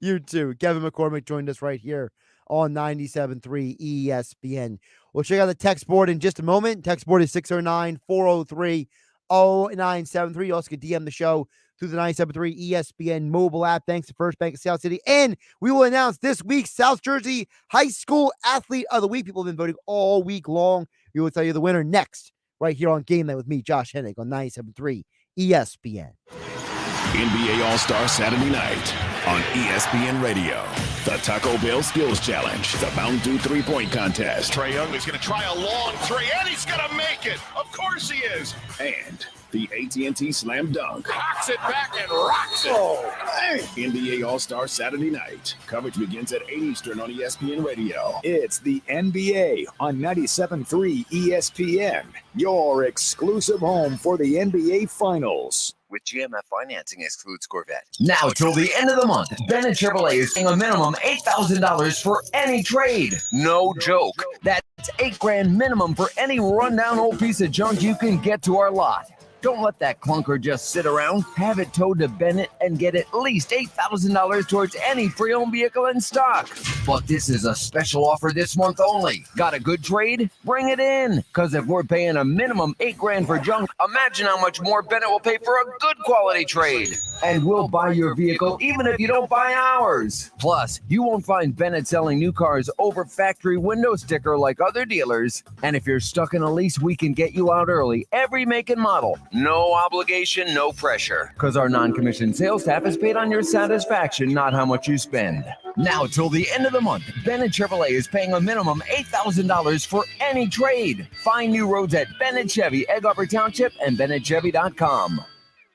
Speaker 4: You too. Kevin McCormick joined us right here on 97.3 ESPN. We'll check out the text board in just a moment. Text board is 609-403 0973. You also can DM the show through the 973 ESPN mobile app. Thanks to First Bank of South City. And we will announce this week's South Jersey High School Athlete of the Week. People have been voting all week long. We will tell you the winner next, right here on Game Night with me, Josh Hennig, on 973 ESPN.
Speaker 1: NBA All-Star Saturday night on ESPN Radio. The Taco Bell Skills Challenge, the Mountain Dew three-point contest.
Speaker 8: Trae Young is going to try a long three, and he's going to make it. Of course he is.
Speaker 1: And the AT&T Slam Dunk.
Speaker 8: Cocks it back and rocks it.
Speaker 1: NBA All-Star Saturday night. Coverage begins at 8 Eastern on ESPN Radio. It's the NBA on 97.3 ESPN, your exclusive home for the NBA Finals.
Speaker 14: With GMF financing excludes Corvette.
Speaker 15: Now till the end of the month, Bennett Chevrolet is paying a minimum $8,000 for any trade.
Speaker 14: No joke.
Speaker 15: That's $8,000 minimum for any rundown old piece of junk you can get to our lot. Don't let that clunker just sit around. Have it towed to Bennett and get at least $8,000 towards any pre-owned vehicle in stock. But this is a special offer this month only. Got a good trade? Bring it in. Because if we're paying a minimum $8,000 for junk,
Speaker 14: Imagine how much more Bennett will pay for a good quality trade.
Speaker 15: and we'll buy your vehicle even if you don't buy ours. Plus, you won't find Bennett selling new cars over factory window sticker like other dealers. And if you're stuck in a lease, we can get you out early, every make and model.
Speaker 14: No obligation, no pressure.
Speaker 15: Because our non-commissioned sales staff is paid on your satisfaction, not how much you spend. Now till the end of the month, Bennett Chevrolet is paying a minimum $8,000 for any trade. Find new roads at Bennett Chevy, Egg Harbor Township, and BennettChevy.com.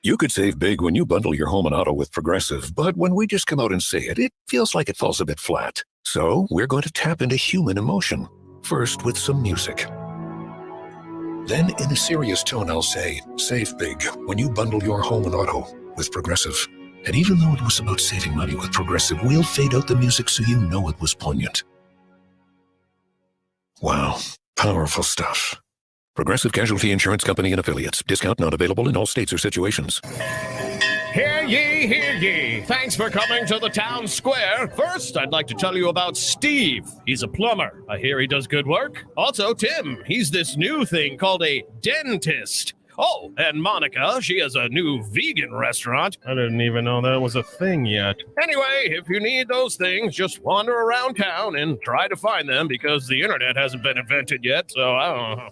Speaker 10: You could save big when you bundle your home and auto with Progressive, but when we just come out and say it, it feels like it falls a bit flat. So we're going to tap into human emotion, first with some music. Then in a serious tone, I'll say, save big when you bundle your home and auto with Progressive. And even though it was about saving money with Progressive, we'll fade out the music so you know it was poignant. Wow, powerful stuff. Progressive Casualty Insurance Company and Affiliates. Discount not available in all states or situations.
Speaker 17: Hear ye, hear ye. Thanks for coming to the town square. First, I'd like to tell you about Steve. He's a plumber. I hear he does good work. Also, Tim. He's this new thing called a dentist. Oh, and Monica, she has a new vegan restaurant. I didn't even know that was a thing yet. Anyway, if you need those things, just wander around town and try to find them because the internet hasn't been invented yet, so I don't know.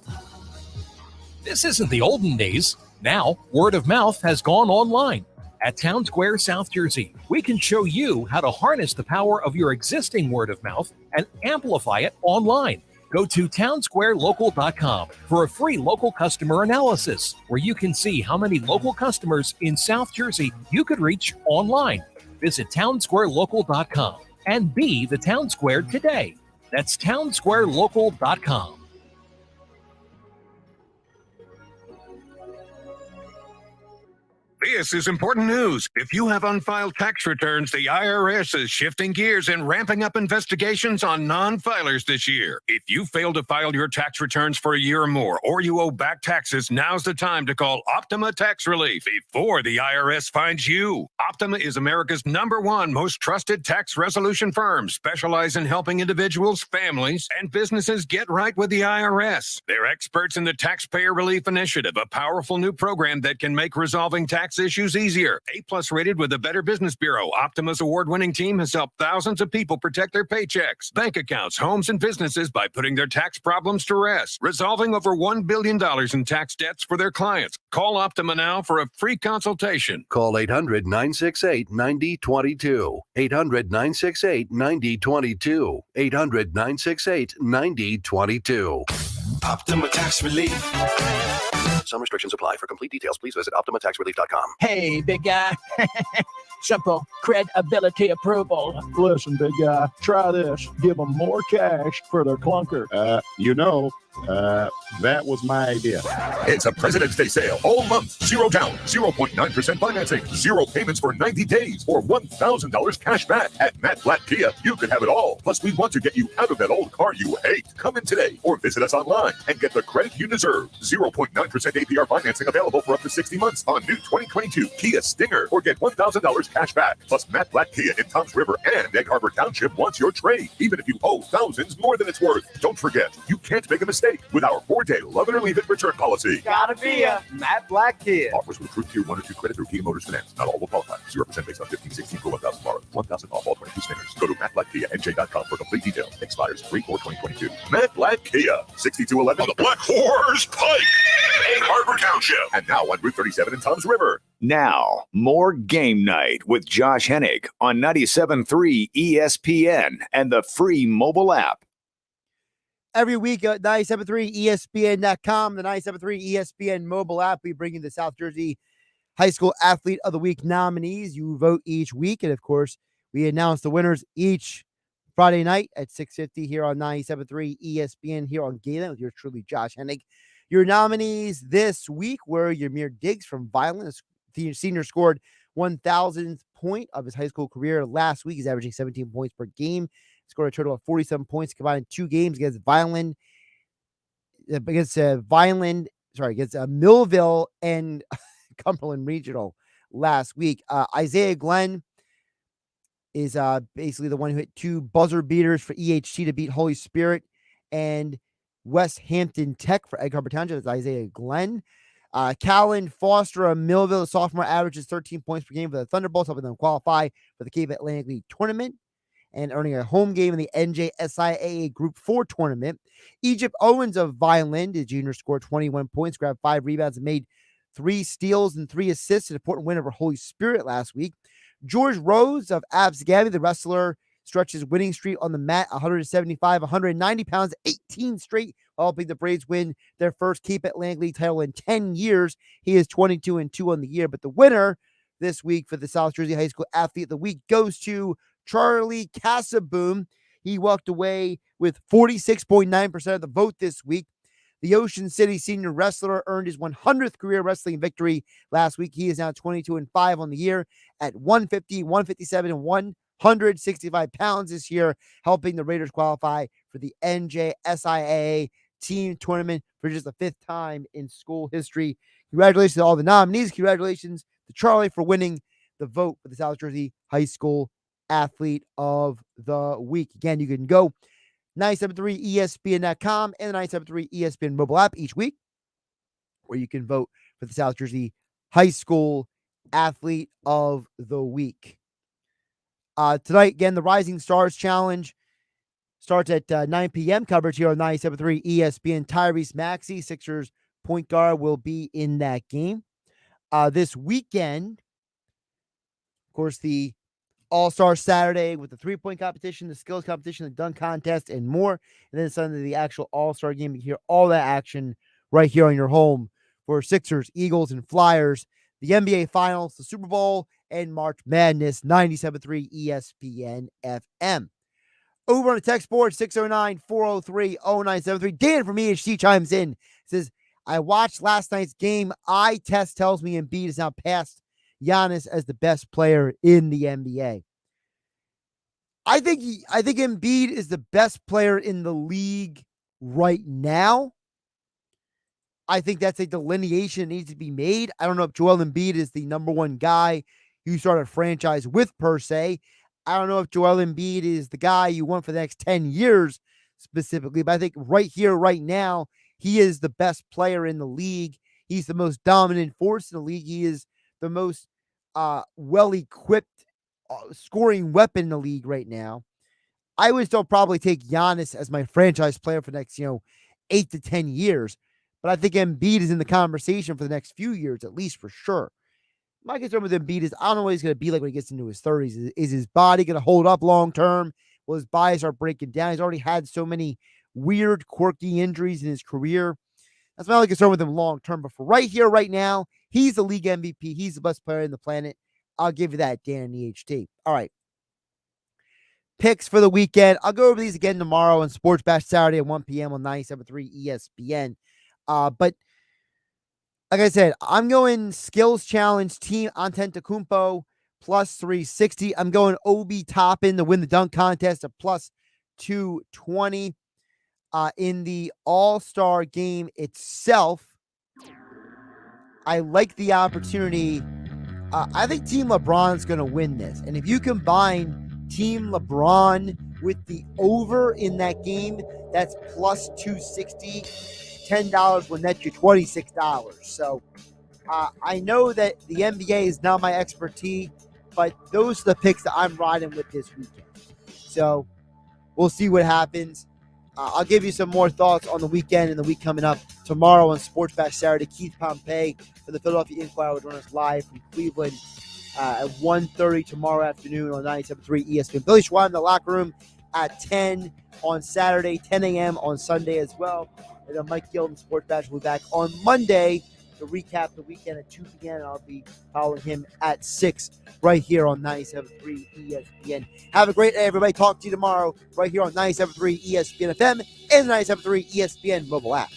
Speaker 5: This isn't the olden days. Now, word of mouth has gone online. At Town Square, South Jersey, we can show you how to harness the power of your existing word of mouth and amplify it online. Go to townsquarelocal.com for a free local customer analysis, where you can see how many local customers in South Jersey you could reach online. Visit townsquarelocal.com and be the Town Square today. That's townsquarelocal.com.
Speaker 8: This is important news. If you have unfiled tax returns, the IRS is shifting gears and ramping up investigations on non-filers this year. If you fail to file your tax returns for a year or more, or you owe back taxes, now's the time to call Optima Tax Relief before the IRS finds you. Optima is America's #1 most trusted tax resolution firm, specialized in helping individuals, families, and businesses get right with the IRS. They're experts in the Taxpayer Relief Initiative, a powerful new program that can make resolving tax issues easier. A+ rated with the Better Business Bureau, Optima's award-winning team has helped thousands of people protect their paychecks, bank accounts, homes, and businesses by putting their tax problems to rest, resolving over $1 billion in tax debts for their clients. Call Optima now for a free consultation.
Speaker 18: Call 800-968-9022. 800-968-9022. 800-968-9022.
Speaker 19: Optima Tax Relief.
Speaker 18: Some restrictions apply. For complete details, please visit OptimaTaxRelief.com.
Speaker 6: Hey, big guy. Simple credibility approval.
Speaker 7: Listen, big guy, try this. Give them more cash for their clunker.
Speaker 8: That was my idea. It's a President's Day sale all month. 0 down, 0.9% financing, 0 payments for 90 days, or $1,000 cash back. At Matt Blatt Kia, you can have it all. Plus, we want to get you out of that old car you hate. Come in today or visit us online and get the credit you deserve. 0.9% APR financing available for up to 60 months on new 2022 Kia Stinger, or get $1,000 cash back. Plus, Matt Blatt Kia in Toms River and Egg Harbor Township wants your trade, even if you owe thousands more than it's worth. Don't forget, you can't make a mistake mistake with our 4-day love it or leave it return policy.
Speaker 3: Gotta be a Matt Black kid.
Speaker 8: Offers with approved Tier 1 or 2 credit through Kia Motors Finance. Not all will qualify. 0% based on 1516 for 1,000 borrowed. 1,000 off all 22 stickers. Go to mattblackkianj.com for complete details. Expires 3/4/2022. Matt Black Kia, 6211 on the Black Horse Pike, Egg Harbor Township, and now on Route 37 in Tom's River.
Speaker 1: Now, more Game Night with Josh Hennig on 97.3 ESPN and the free mobile app.
Speaker 4: Every week at 97.3 ESPN.com, the 97.3 ESPN mobile app, we bring you the South Jersey High School Athlete of the Week nominees. You vote each week, and of course, we announce the winners each Friday night at 6:50 here on 97.3 ESPN here on GameNight with yours truly, Josh Hennig. Your nominees this week were Ymir Diggs from Violent. The senior scored 1,000th point of his high school career last week. He's averaging 17 points per game. Scored a total of 47 points combined in 2 games against Millville and Cumberland Regional last week. Isaiah Glenn is basically the one who hit 2 buzzer beaters for EHT to beat Holy Spirit and West Hampton Tech for Egg Harbor Township. It's Isaiah Glenn. Callan Foster, a Millville sophomore, averages 13 points per game for the Thunderbolts, helping them qualify for the Cape Atlantic League tournament and earning a home game in the NJSIAA Group 4 tournament. Egypt Owens of Vineland, the junior, scored 21 points, grabbed 5 rebounds, and made 3 steals and 3 assists, an important win over Holy Spirit last week. George Rose of Absgaby, the wrestler, stretches winning streak on the mat, 175, 190 pounds, 18 straight, helping the Braves win their first Cape Atlantic League title in 10 years. He is 22-2 on the year, but the winner this week for the South Jersey High School Athlete of the Week goes to Charlie Casaboom. He walked away with 46.9% of the vote this week. The Ocean City senior wrestler earned his 100th career wrestling victory last week. He is now 22-5 on the year at 150, 157, and 165 pounds this year, helping the Raiders qualify for the NJSIAA team tournament for just the 5th time in school history. Congratulations to all the nominees. Congratulations to Charlie for winning the vote for the South Jersey High School Athlete of the Week. Again, you can go 973 ESPN.com and the 973 ESPN mobile app each week, where you can vote for the South Jersey High School Athlete of the Week. Tonight, again, the Rising Stars Challenge starts at 9 p.m. Coverage here on 97.3 ESPN. Tyrese Maxey, Sixers point guard, will be in that game. This weekend, of course, the All-Star Saturday with the 3-point competition, the skills competition, the dunk contest, and more. And then Sunday, the actual All-Star game. You hear all that action right here on your home for Sixers, Eagles, and Flyers, the NBA Finals, the Super Bowl, and March Madness. 97.3 ESPN FM. Over on the text board, 609-403-0973. Dan from EHT chimes in. Says, I watched last night's game. Eye test tells me Embiid is now past Giannis as the best player in the NBA. I think Embiid is the best player in the league right now. I think that's a delineation that needs to be made. I don't know if Joel Embiid is the number one guy you start a franchise with, per se. I don't know if Joel Embiid is the guy you want for the next 10 years specifically, but I think right here, right now, he is the best player in the league. He's the most dominant force in the league. He is the most well-equipped scoring weapon in the league right now. I would still probably take Giannis as my franchise player for the next, 8 to 10 years. But I think Embiid is in the conversation for the next few years, at least for sure. My concern with Embiid is I don't know what he's going to be like when he gets into his 30s. Is his body going to hold up long term? Will his body start breaking down? He's already had so many weird, quirky injuries in his career. That's my only concern with him long term. But for right here, right now, he's the league MVP. He's the best player in the planet. I'll give you that, Dan and EHT. All right. Picks for the weekend. I'll go over these again tomorrow on Sports Bash Saturday at 1 p.m. on 97.3 ESPN. But like I said, I'm going Skills Challenge Team Antetokounmpo plus 360. I'm going Obi Toppin to win the dunk contest at plus 220. In the All-Star game itself, I like the opportunity. I think Team LeBron's going to win this. And if you combine Team LeBron with the over in that game. That's plus 260. $10 will net you $26. So I know that the NBA is not my expertise, but those are the picks that I'm riding with this weekend. So we'll see what happens. I'll give you some more thoughts on the weekend and the week coming up tomorrow on Sports Bash Saturday. Keith Pompey for the Philadelphia Inquirer will join us live from Cleveland at 1:30 tomorrow afternoon on 97.3 ESPN. Billy Schwein in the locker room at 10 on Saturday, 10 a.m. on Sunday as well. And then Mike Gill from Sports Bash will be back on Monday to recap the weekend at 2 p.m. And I'll be following him at 6 right here on 97.3 ESPN. Have a great day, everybody. Talk to you tomorrow right here on 97.3 ESPN FM and the 97.3 ESPN mobile app.